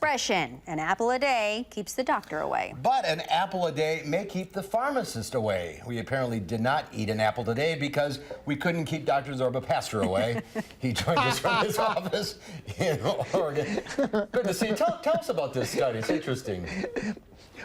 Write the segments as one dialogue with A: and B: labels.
A: expression, an apple a day keeps the doctor away.
B: But an apple a day may keep the pharmacist away. We apparently did not eat an apple today because we couldn't keep Dr. Zorba Paster away. He joined us from his office in Oregon. Good to see you. Tell us about this study. It's interesting.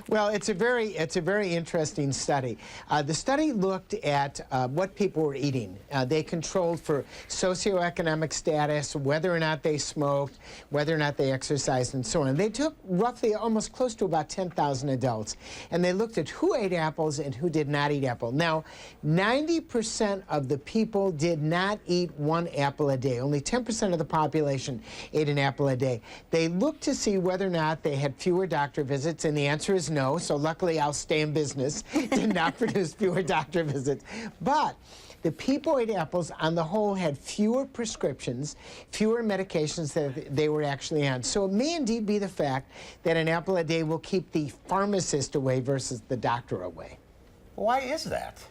C: Well, it's a very interesting study. The study looked at what people were eating. They controlled for socioeconomic status, whether or not they smoked, whether or not they exercised, and so on. They took roughly almost close to about 10,000 adults, and they looked at who ate apples and who did not eat apple. Now, 90% of the people did not eat one apple a day. Only 10% of the population ate an apple a day. They looked to see whether or not they had fewer doctor visits, and the answer is no, so luckily I'll stay in business. Did not produce fewer doctor visits. But the people who ate apples on the whole had fewer prescriptions, fewer medications that they were actually on. So it may indeed be the fact that an apple a day will keep the pharmacist away versus the doctor away.
B: Why is that?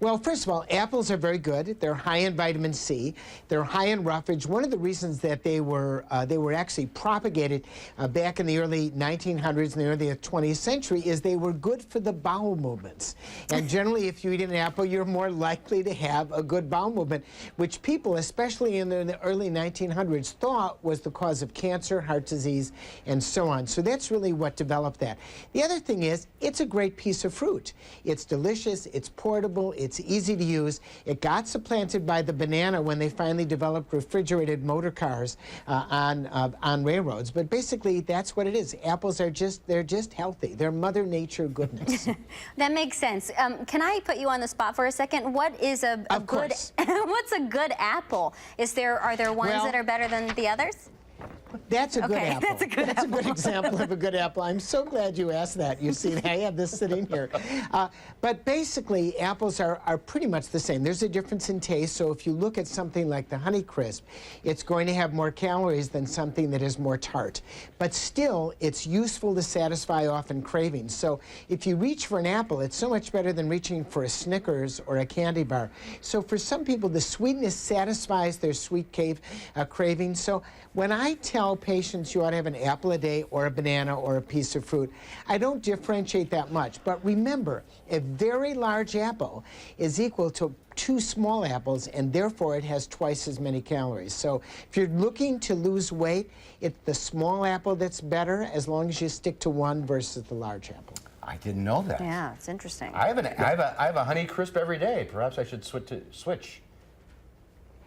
C: Well, first of all, apples are very good. They're high in vitamin C. They're high in roughage. One of the reasons that they were actually propagated back in the early 1900s and the early 20th century is they were good for the bowel movements. And generally, if you eat an apple, you're more likely to have a good bowel movement, which people, especially in the early 1900s, thought was the cause of cancer, heart disease, and so on. So that's really what developed that. The other thing is, it's a great piece of fruit. It's delicious, it's portable, it's easy to use. It got supplanted by the banana when they finally developed refrigerated motor cars on railroads. But basically, that's what it is. Apples are they're just healthy. They're Mother Nature goodness.
A: That makes sense. Can I put you on the spot for a second? What is a good? What's a good apple? Are there ones that are better than the others?
C: That's a good apple.
A: That's a good apple.
C: That's a good example of a good apple. I'm so glad you asked that. You see, I have this sitting here. But basically, apples are pretty much the same. There's a difference in taste. So if you look at something like the Honeycrisp, it's going to have more calories than something that is more tart. But still, it's useful to satisfy often cravings. So if you reach for an apple, it's so much better than reaching for a Snickers or a candy bar. So for some people, the sweetness satisfies their sweet cravings. So when I tell patients you ought to have an apple a day or a banana or a piece of fruit, I don't differentiate that much. But remember, a very large apple is equal to 2 small apples, and therefore it has twice as many calories. So if you're looking to lose weight, it's the small apple that's better as long as you stick to one versus the large apple.
B: I didn't know that.
A: Yeah, it's interesting.
B: I have a Honeycrisp every day. Perhaps I should switch.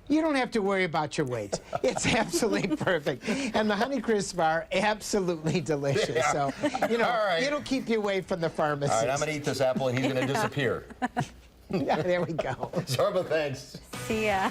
C: You don't have to worry about your weight. It's absolutely perfect. And the Honeycrisp are absolutely delicious.
B: Yeah.
C: So, you know,
B: right.
C: It'll keep you away from the pharmacist.
B: All right, I'm going to eat this apple and he's going to disappear.
C: Yeah, there we go.
B: Zorba, thanks.
A: See ya.